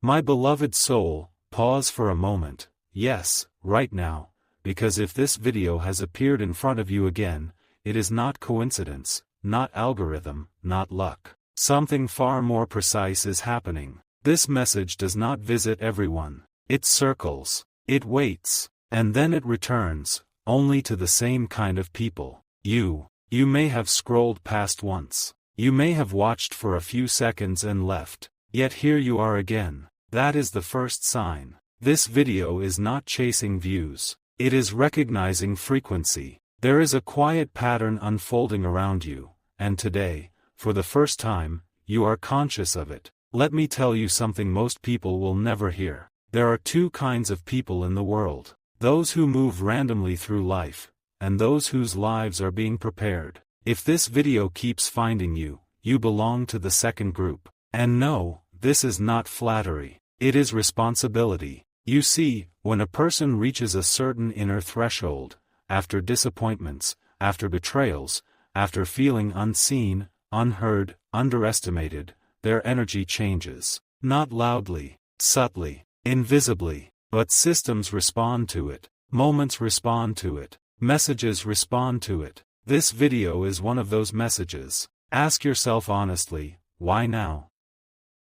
My beloved soul, pause for a moment, yes, right now, because if this video has appeared in front of you again, it is not coincidence, not algorithm, not luck. Something far more precise is happening. This message does not visit everyone. It circles, it waits, and then it returns, only to the same kind of people. You may have scrolled past once. You may have watched for a few seconds and left. Yet here you are again. That is the first sign. This video is not chasing views. It is recognizing frequency. There is a quiet pattern unfolding around you, and today, for the first time, you are conscious of it. Let me tell you something most people will never hear. There are two kinds of people in the world. Those who move randomly through life, and those whose lives are being prepared. If this video keeps finding you, you belong to the second group. And no, this is not flattery. It is responsibility. You see, when a person reaches a certain inner threshold, after disappointments, after betrayals, after feeling unseen, unheard, underestimated, their energy changes. Not loudly, subtly, invisibly, but systems respond to it, moments respond to it, messages respond to it. This video is one of those messages. Ask yourself honestly, why now?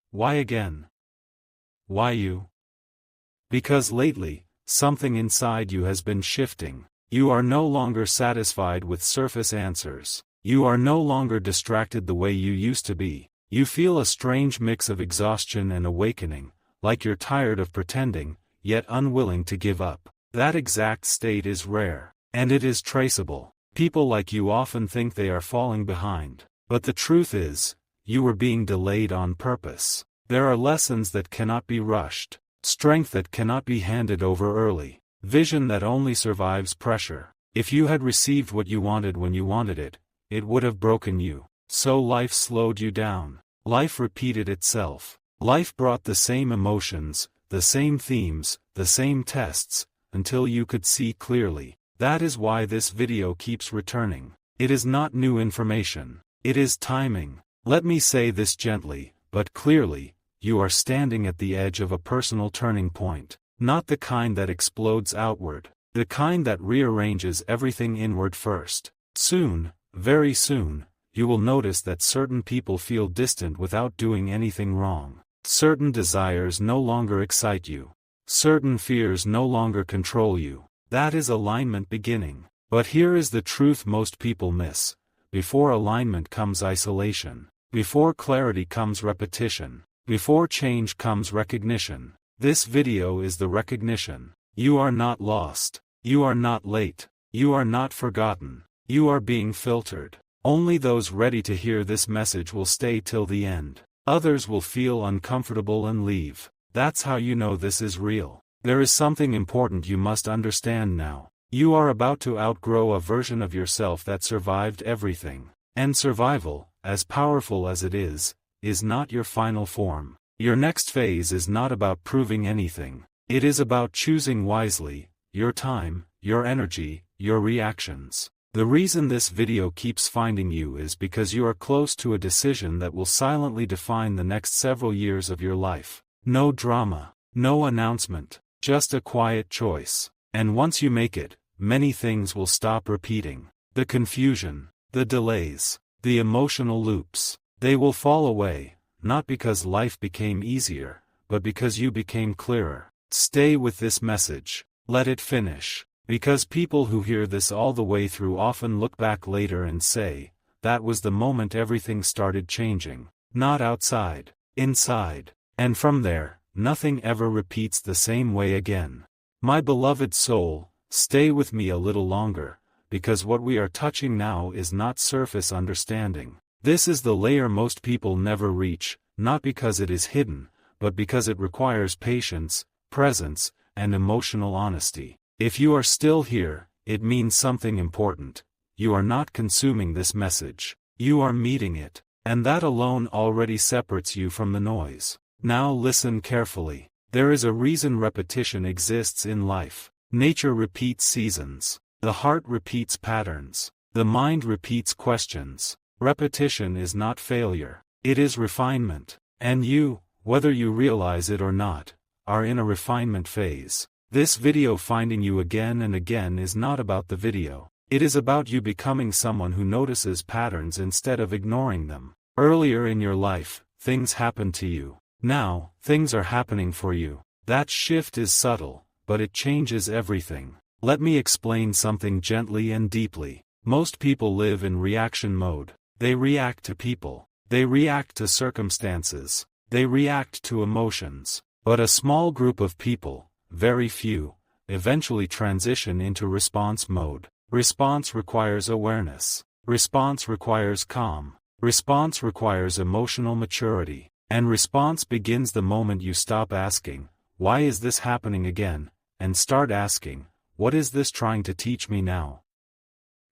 Why again? Why you? Because lately, something inside you has been shifting. You are no longer satisfied with surface answers. You are no longer distracted the way you used to be. You feel a strange mix of exhaustion and awakening, like you're tired of pretending, yet unwilling to give up. That exact state is rare, and it is traceable. People like you often think they are falling behind. But the truth is, you were being delayed on purpose. There are lessons that cannot be rushed, strength that cannot be handed over early, vision that only survives pressure. If you had received what you wanted when you wanted it, it would have broken you. So life slowed you down. Life repeated itself. Life brought the same emotions, the same themes, the same tests, until you could see clearly. That is why this video keeps returning. It is not new information. It is timing. Let me say this gently, but clearly, you are standing at the edge of a personal turning point. Not the kind that explodes outward. The kind that rearranges everything inward first. Soon, very soon, you will notice that certain people feel distant without doing anything wrong. Certain desires no longer excite you. Certain fears no longer control you. That is alignment beginning. But here is the truth most people miss. Before alignment comes isolation. Before clarity comes repetition. Before change comes recognition. This video is the recognition. You are not lost. You are not late. You are not forgotten. You are being filtered. Only those ready to hear this message will stay till the end. Others will feel uncomfortable and leave. That's how you know this is real. There is something important you must understand now. You are about to outgrow a version of yourself that survived everything. And survival, as powerful as it is not your final form. Your next phase is not about proving anything. It is about choosing wisely, your time, your energy, your reactions. The reason this video keeps finding you is because you are close to a decision that will silently define the next several years of your life. No drama, no announcement, just a quiet choice. And once you make it, many things will stop repeating. The confusion, the delays, the emotional loops, they will fall away, not because life became easier, but because you became clearer. Stay with this message. Let it finish. Because people who hear this all the way through often look back later and say, that was the moment everything started changing. Not outside, inside. And from there, nothing ever repeats the same way again. My beloved soul, stay with me a little longer, because what we are touching now is not surface understanding. This is the layer most people never reach, not because it is hidden, but because it requires patience, presence, and emotional honesty. If you are still here, it means something important. You are not consuming this message. You are meeting it, and that alone already separates you from the noise. Now listen carefully. There is a reason repetition exists in life. Nature repeats seasons. The heart repeats patterns. The mind repeats questions. Repetition is not failure. It is refinement. And you, whether you realize it or not, are in a refinement phase. This video finding you again and again is not about the video. It is about you becoming someone who notices patterns instead of ignoring them. Earlier in your life, things happened to you. Now, things are happening for you. That shift is subtle, but it changes everything. Let me explain something gently and deeply. Most people live in reaction mode. They react to people. They react to circumstances. They react to emotions. But a small group of people, very few, eventually transition into response mode. Response requires awareness. Response requires calm. Response requires emotional maturity. And response begins the moment you stop asking, "Why is this happening again?" and start asking, "What is this trying to teach me now?"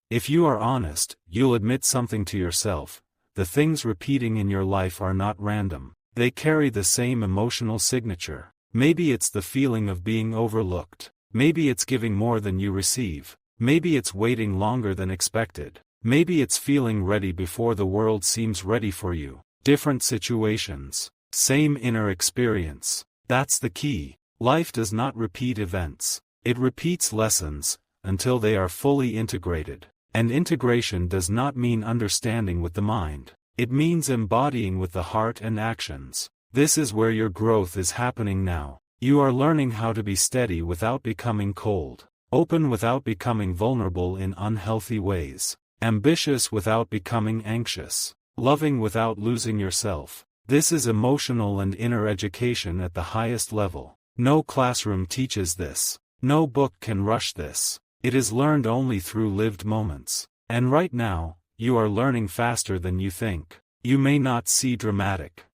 If you are honest, you'll admit something to yourself. The things repeating in your life are not random. They carry the same emotional signature. Maybe it's the feeling of being overlooked. Maybe it's giving more than you receive. Maybe it's waiting longer than expected. Maybe it's feeling ready before the world seems ready for you. Different situations. Same inner experience. That's the key. Life does not repeat events. It repeats lessons, until they are fully integrated. And integration does not mean understanding with the mind. It means embodying with the heart and actions. This is where your growth is happening now. You are learning how to be steady without becoming cold. Open without becoming vulnerable in unhealthy ways. Ambitious without becoming anxious. Loving without losing yourself. This is emotional and inner education at the highest level. No classroom teaches this. No book can rush this. It is learned only through lived moments. And right now, you are learning faster than you think. You may not see dramatic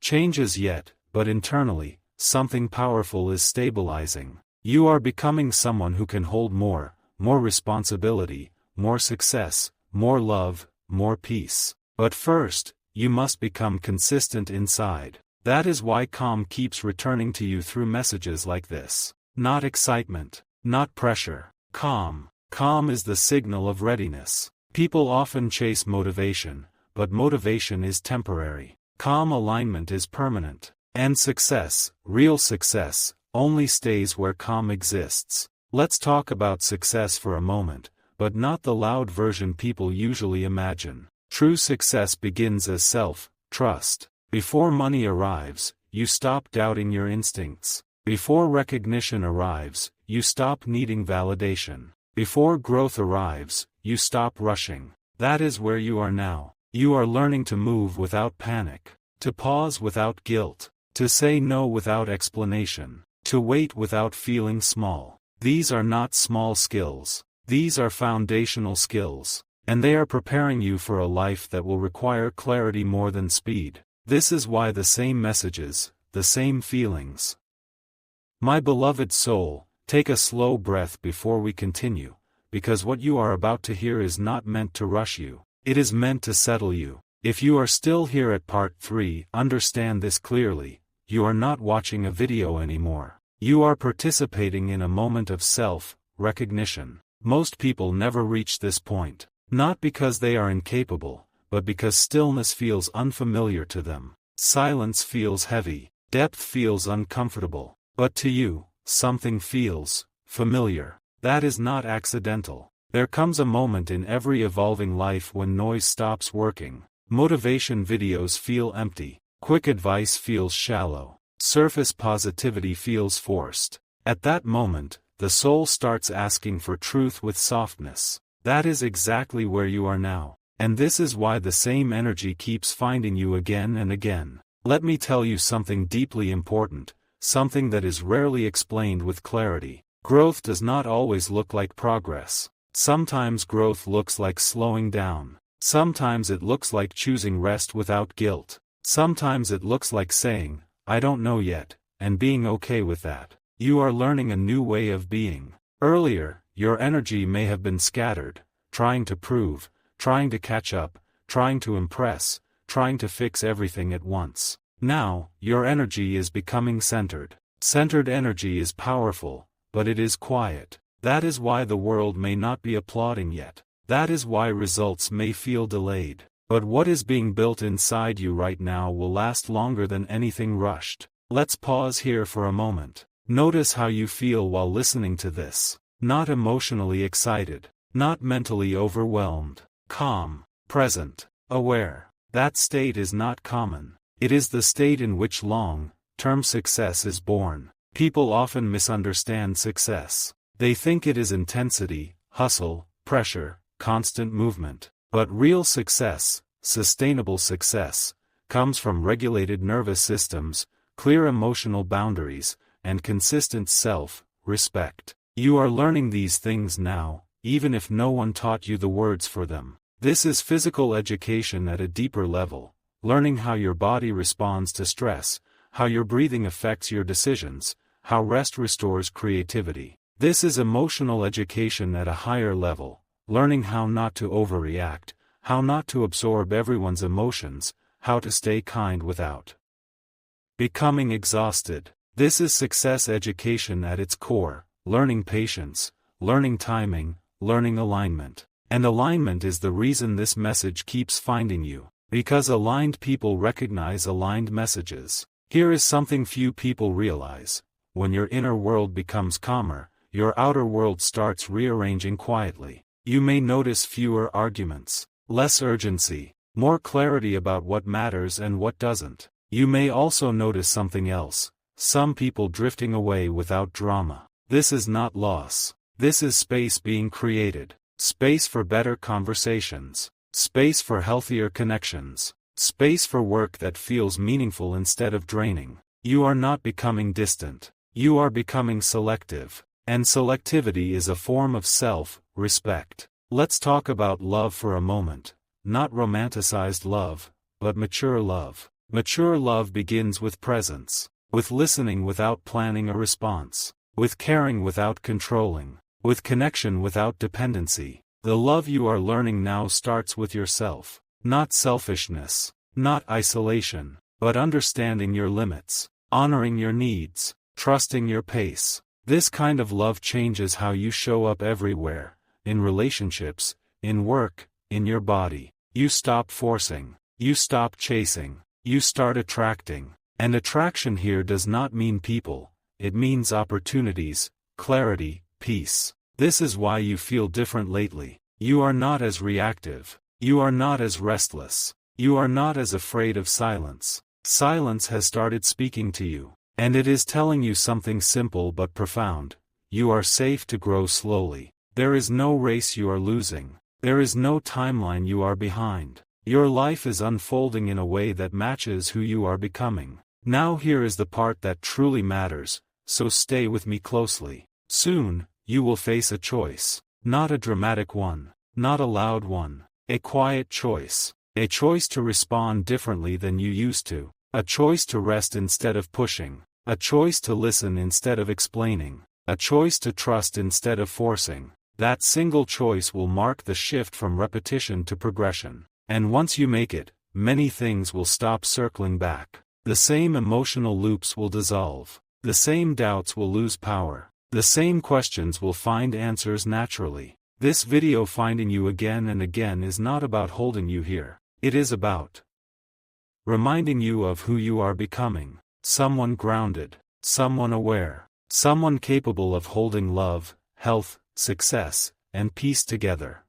changes yet, but internally, something powerful is stabilizing. You are becoming someone who can hold more responsibility, more success, more love, more peace. But first, you must become consistent inside. That is why calm keeps returning to you through messages like this. Not excitement, not pressure. Calm. Calm is the signal of readiness. People often chase motivation, but motivation is temporary. Calm alignment is permanent. And success, real success, only stays where calm exists. Let's talk about success for a moment, but not the loud version people usually imagine. True success begins as self-trust. Before money arrives, you stop doubting your instincts. Before recognition arrives, you stop needing validation. Before growth arrives, you stop rushing. That is where you are now. You are learning to move without panic, to pause without guilt, to say no without explanation, to wait without feeling small. These are not small skills. These are foundational skills. And they are preparing you for a life that will require clarity more than speed. This is why the same messages, the same feelings. My beloved soul, take a slow breath before we continue, because what you are about to hear is not meant to rush you. It is meant to settle you. If you are still here at part 3, understand this clearly. You are not watching a video anymore. You are participating in a moment of self-recognition. Most people never reach this point. Not because they are incapable, but because stillness feels unfamiliar to them. Silence feels heavy. Depth feels uncomfortable. But to you, something feels familiar. That is not accidental. There comes a moment in every evolving life when noise stops working. Motivation videos feel empty. Quick advice feels shallow. Surface positivity feels forced. At that moment, the soul starts asking for truth with softness. That is exactly where you are now. And this is why the same energy keeps finding you again and again. Let me tell you something deeply important, something that is rarely explained with clarity. Growth does not always look like progress. Sometimes growth looks like slowing down. Sometimes it looks like choosing rest without guilt. Sometimes it looks like saying, "I don't know yet," and being okay with that. You are learning a new way of being. Earlier, your energy may have been scattered, trying to prove, trying to catch up, trying to impress, trying to fix everything at once. Now, your energy is becoming centered. Centered energy is powerful, but it is quiet. That is why the world may not be applauding yet. That is why results may feel delayed. But what is being built inside you right now will last longer than anything rushed. Let's pause here for a moment. Notice how you feel while listening to this. Not emotionally excited. Not mentally overwhelmed. Calm. Present. Aware. That state is not common. It is the state in which long-term success is born. People often misunderstand success. They think it is intensity, hustle, pressure, constant movement. But real success, sustainable success, comes from regulated nervous systems, clear emotional boundaries, and consistent self-respect. You are learning these things now, even if no one taught you the words for them. This is physical education at a deeper level, learning how your body responds to stress, how your breathing affects your decisions, how rest restores creativity. This is emotional education at a higher level, learning how not to overreact, how not to absorb everyone's emotions, how to stay kind without becoming exhausted. This is success education at its core, learning patience, learning timing, learning alignment. And alignment is the reason this message keeps finding you, because aligned people recognize aligned messages. Here is something few people realize. When your inner world becomes calmer, your outer world starts rearranging quietly. You may notice fewer arguments, less urgency, more clarity about what matters and what doesn't. You may also notice something else, some people drifting away without drama. This is not loss. This is space being created. Space for better conversations. Space for healthier connections. Space for work that feels meaningful instead of draining. You are not becoming distant. You are becoming selective. And selectivity is a form of self-respect. Let's talk about love for a moment. Not romanticized love, but mature love. Mature love begins with presence, with listening without planning a response, with caring without controlling, with connection without dependency. The love you are learning now starts with yourself. Not selfishness, not isolation, but understanding your limits, honoring your needs, trusting your pace. This kind of love changes how you show up everywhere, in relationships, in work, in your body. You stop forcing, you stop chasing, you start attracting. And attraction here does not mean people, it means opportunities, clarity, peace. This is why you feel different lately. You are not as reactive. You are not as restless. You are not as afraid of silence. Silence has started speaking to you. And it is telling you something simple but profound. You are safe to grow slowly. There is no race you are losing. There is no timeline you are behind. Your life is unfolding in a way that matches who you are becoming. Now here is the part that truly matters, so stay with me closely. Soon, you will face a choice. Not a dramatic one. Not a loud one. A quiet choice. A choice to respond differently than you used to. A choice to rest instead of pushing. A choice to listen instead of explaining. A choice to trust instead of forcing. That single choice will mark the shift from repetition to progression. And once you make it, many things will stop circling back. The same emotional loops will dissolve. The same doubts will lose power. The same questions will find answers naturally. This video finding you again and again is not about holding you here. It is about reminding you of who you are becoming. Someone grounded. Someone aware. Someone capable of holding love, health, success, and peace together.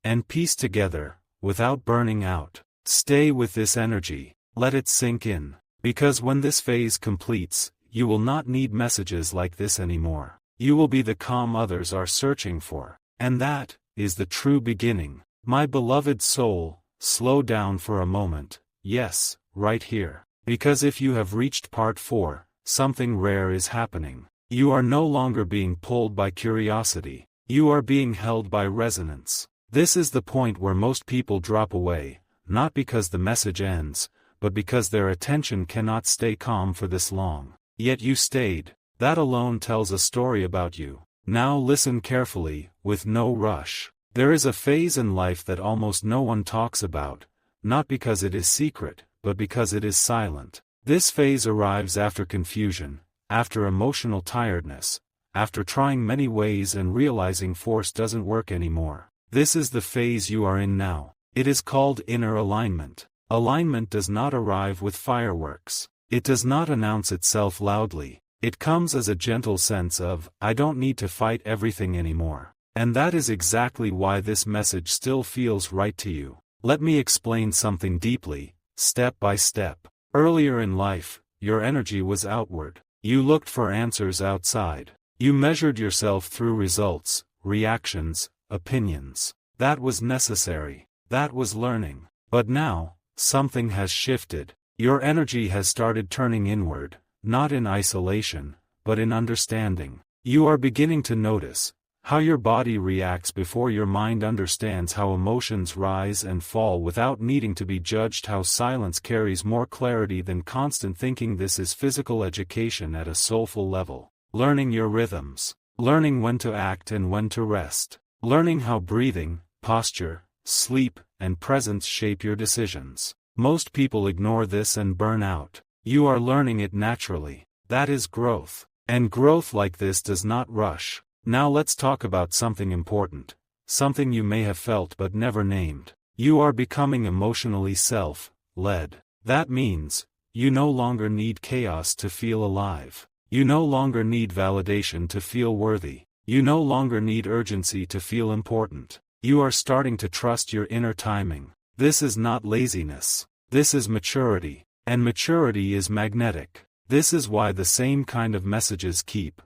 And peace together, without burning out. Stay with this energy. Let it sink in. Because when this phase completes, you will not need messages like this anymore. You will be the calm others are searching for. And that is the true beginning. My beloved soul, slow down for a moment. Yes, right here. Because if you have reached part 4, something rare is happening. You are no longer being pulled by curiosity. You are being held by resonance. This is the point where most people drop away, not because the message ends, but because their attention cannot stay calm for this long. Yet you stayed. That alone tells a story about you. Now listen carefully, with no rush. There is a phase in life that almost no one talks about, not because it is secret, but because it is silent. This phase arrives after confusion, after emotional tiredness, after trying many ways and realizing force doesn't work anymore. This is the phase you are in now. It is called inner alignment. Alignment does not arrive with fireworks. It does not announce itself loudly. It comes as a gentle sense of, I don't need to fight everything anymore. And that is exactly why this message still feels right to you. Let me explain something deeply, step by step. Earlier in life, your energy was outward. You looked for answers outside. You measured yourself through results, reactions, opinions. That was necessary. That was learning. But now, something has shifted. Your energy has started turning inward, not in isolation, but in understanding. You are beginning to notice how your body reacts before your mind understands, how emotions rise and fall without needing to be judged, how silence carries more clarity than constant thinking. This is physical education at a soulful level. Learning your rhythms. Learning when to act and when to rest. Learning how breathing, posture, sleep, and presence shape your decisions. Most people ignore this and burn out. You are learning it naturally. That is growth. And growth like this does not rush. Now let's talk about something important. Something you may have felt but never named. You are becoming emotionally self-led. That means, you no longer need chaos to feel alive. You no longer need validation to feel worthy. You no longer need urgency to feel important. You are starting to trust your inner timing. This is not laziness. This is maturity. And maturity is magnetic. This is why the same kind of messages keep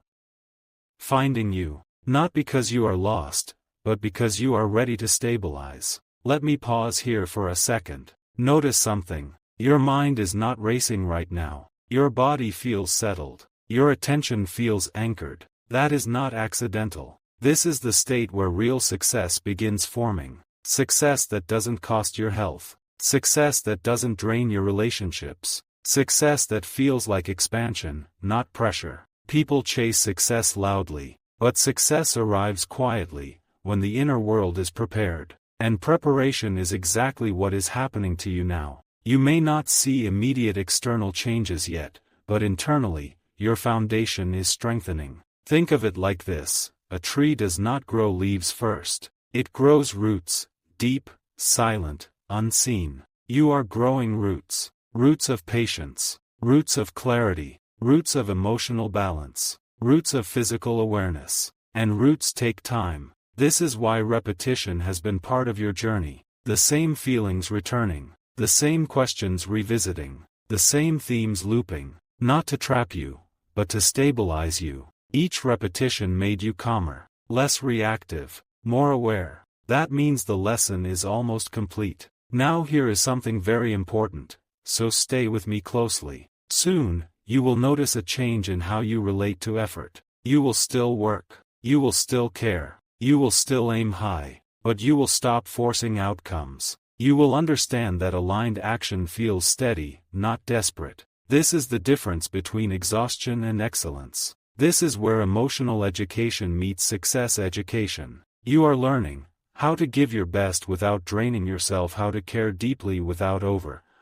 finding you. Not because you are lost, but because you are ready to stabilize. Let me pause here for a second. Notice something. Your mind is not racing right now. Your body feels settled. Your attention feels anchored. That is not accidental. This is the state where real success begins forming. Success that doesn't cost your health. Success that doesn't drain your relationships. Success that feels like expansion, not pressure. People chase success loudly, but success arrives quietly, when the inner world is prepared. And preparation is exactly what is happening to you now. You may not see immediate external changes yet, but internally, your foundation is strengthening. Think of it like this: a tree does not grow leaves first. It grows roots, deep, silent, unseen. You are growing roots. Roots of patience. Roots of clarity. Roots of emotional balance. Roots of physical awareness. And roots take time. This is why repetition has been part of your journey. The same feelings returning. The same questions revisiting. The same themes looping. Not to trap you, but to stabilize you. Each repetition made you calmer, less reactive, more aware. That means the lesson is almost complete. Now here is something very important, so stay with me closely. Soon, you will notice a change in how you relate to effort. You will still work. You will still care. You will still aim high. But you will stop forcing outcomes. You will understand that aligned action feels steady, not desperate. This is the difference between exhaustion and excellence. This is where emotional education meets success education. You are learning how to give your best without draining yourself, how to care deeply without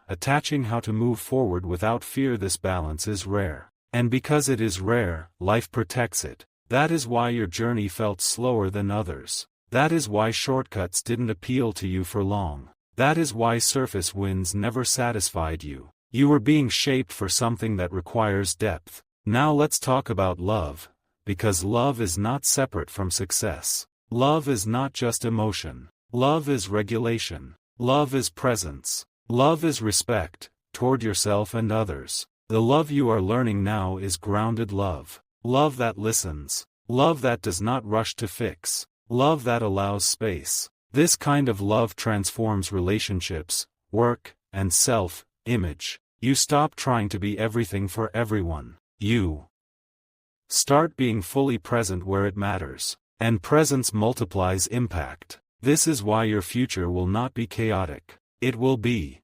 attaching, how to move forward without fear. This balance is rare. And because it is rare, life protects it. That is why your journey felt slower than others. That is why shortcuts didn't appeal to you for long. That is why surface wins never satisfied you. You were being shaped for something that requires depth. Now let's talk about love, because love is not separate from success. Love is not just emotion. Love is regulation. Love is presence. Love is respect, toward yourself and others. The love you are learning now is grounded love. Love that listens. Love that does not rush to fix. Love that allows space. This kind of love transforms relationships, work, and self-image. You stop trying to be everything for everyone. You start being fully present where it matters. And presence multiplies impact. This is why your future will not be chaotic. It will be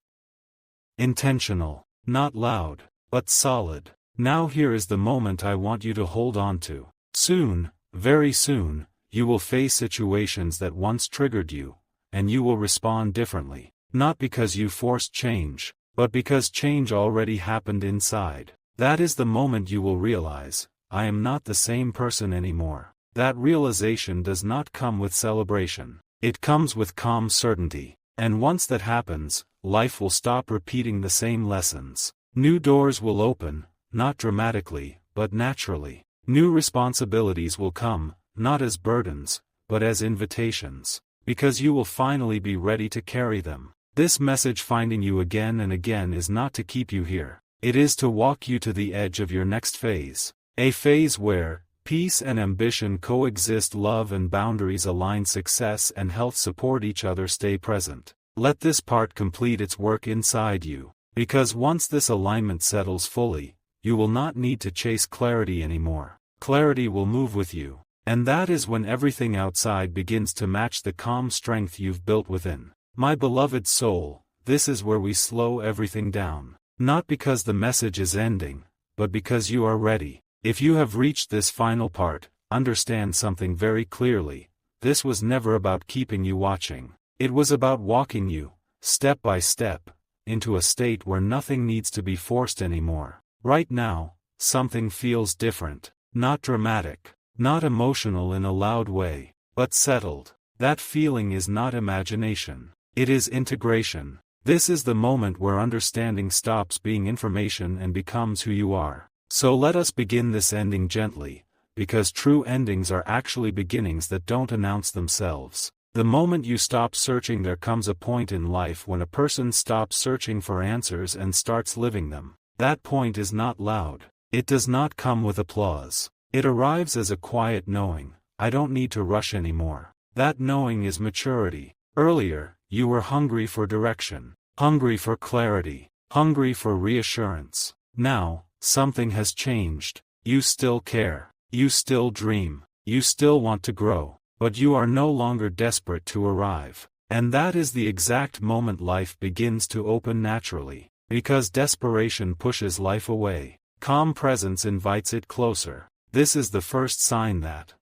intentional, not loud, but solid. Now here is the moment I want you to hold on to. Soon, very soon, you will face situations that once triggered you, and you will respond differently. Not because you forced change, but because change already happened inside. That is the moment you will realize, I am not the same person anymore. That realization does not come with celebration. It comes with calm certainty. And once that happens, life will stop repeating the same lessons. New doors will open, not dramatically, but naturally. New responsibilities will come, not as burdens, but as invitations, because you will finally be ready to carry them. This message finding you again and again is not to keep you here. It is to walk you to the edge of your next phase. A phase where peace and ambition coexist, love and boundaries align, success and health support each other. Stay present. Let this part complete its work inside you. Because once this alignment settles fully, you will not need to chase clarity anymore. Clarity will move with you. And that is when everything outside begins to match the calm strength you've built within. My beloved soul, this is where we slow everything down. Not because the message is ending, but because you are ready. If you have reached this final part, understand something very clearly. This was never about keeping you watching. It was about walking you, step by step, into a state where nothing needs to be forced anymore. Right now, something feels different. Not dramatic, not emotional in a loud way, but settled. That feeling is not imagination. It is integration. This is the moment where understanding stops being information and becomes who you are. So let us begin this ending gently, because true endings are actually beginnings that don't announce themselves. The moment you stop searching, there comes a point in life when a person stops searching for answers and starts living them. That point is not loud. It does not come with applause. It arrives as a quiet knowing. I don't need to rush anymore. That knowing is maturity. Earlier, you were hungry for direction, hungry for clarity, hungry for reassurance. Now, something has changed. You still care. You still dream. You still want to grow. But you are no longer desperate to arrive. And that is the exact moment life begins to open naturally. Because desperation pushes life away. Calm presence invites it closer. This is the first sign that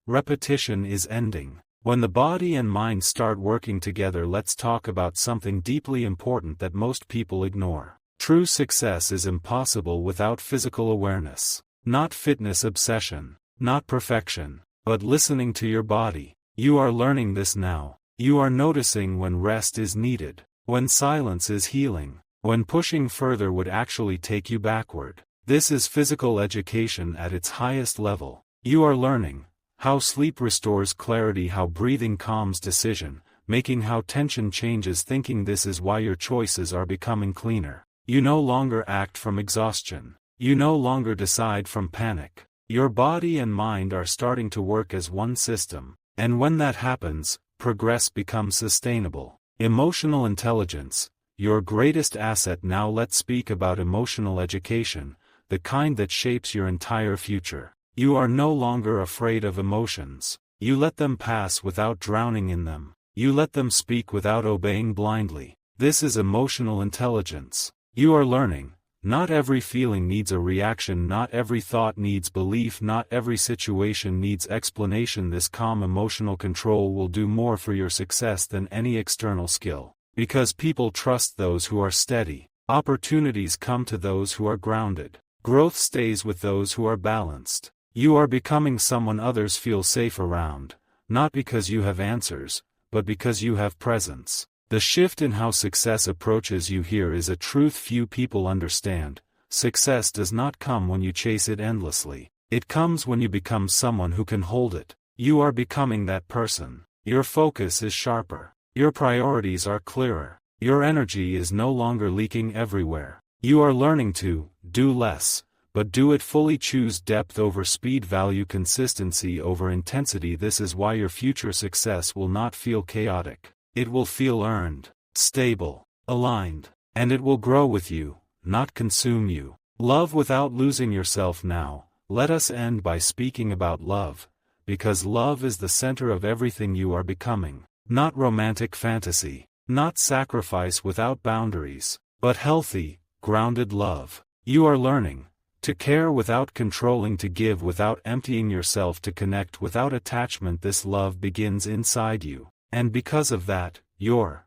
repetition is ending. When the body and mind start working together, let's talk about something deeply important that most people ignore. True success is impossible without physical awareness. Not fitness obsession, not perfection, but listening to your body. You are learning this now. You are noticing when rest is needed, when silence is healing, when pushing further would actually take you backward. This is physical education at its highest level. You are learning how sleep restores clarity, how breathing calms decision making, how tension changes thinking. This is why your choices are becoming cleaner. You no longer act from exhaustion. You no longer decide from panic. Your body and mind are starting to work as one system. And when that happens, progress becomes sustainable. Emotional intelligence, your greatest asset. Now let's speak about emotional education, the kind that shapes your entire future. You are no longer afraid of emotions. You let them pass without drowning in them. You let them speak without obeying blindly. This is emotional intelligence. You are learning. Not every feeling needs a reaction, not every thought needs belief, not every situation needs explanation. This calm emotional control will do more for your success than any external skill. Because people trust those who are steady. Opportunities come to those who are grounded. Growth stays with those who are balanced. You are becoming someone others feel safe around, not because you have answers, but because you have presence. The shift in how success approaches you here is a truth few people understand. Success does not come when you chase it endlessly. It comes when you become someone who can hold it. You are becoming that person. Your focus is sharper. Your priorities are clearer. Your energy is no longer leaking everywhere. You are learning to do less, but do it fully. Choose depth over speed, value consistency over intensity. This is why your future success will not feel chaotic. It will feel earned, stable, aligned, and it will grow with you, not consume you. Love without losing yourself. Now, let us end by speaking about love, because love is the center of everything you are becoming. Not romantic fantasy, not sacrifice without boundaries, but healthy, grounded love. You are learning to care without controlling, to give without emptying yourself, to connect without attachment. This love begins inside you, and because of that, your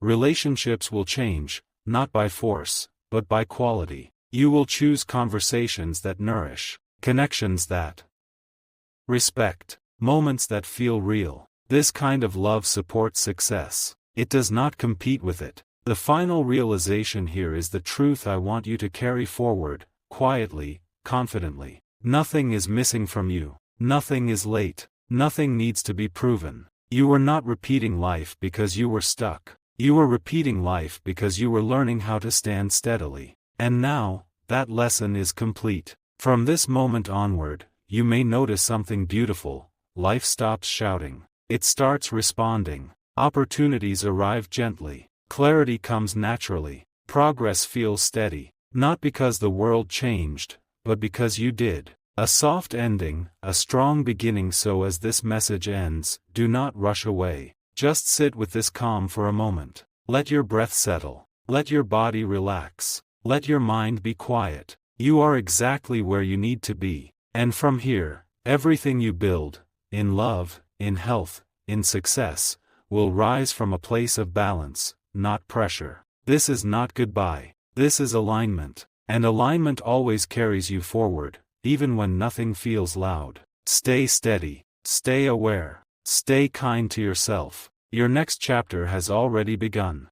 relationships will change, not by force, but by quality. You will choose conversations that nourish, connections that respect, moments that feel real. This kind of love supports success. It does not compete with it. The final realization here is the truth I want you to carry forward, quietly, confidently. Nothing is missing from you. Nothing is late. Nothing needs to be proven. You were not repeating life because you were stuck. You were repeating life because you were learning how to stand steadily. And now, that lesson is complete. From this moment onward, you may notice something beautiful. Life stops shouting. It starts responding. Opportunities arrive gently. Clarity comes naturally. Progress feels steady. Not because the world changed, but because you did. A soft ending, a strong beginning. So as this message ends, do not rush away. Just sit with this calm for a moment. Let your breath settle. Let your body relax. Let your mind be quiet. You are exactly where you need to be. And from here, everything you build, in love, in health, in success, will rise from a place of balance, not pressure. This is not goodbye. This is alignment. And alignment always carries you forward, even when nothing feels loud. Stay steady. Stay aware. Stay kind to yourself. Your next chapter has already begun.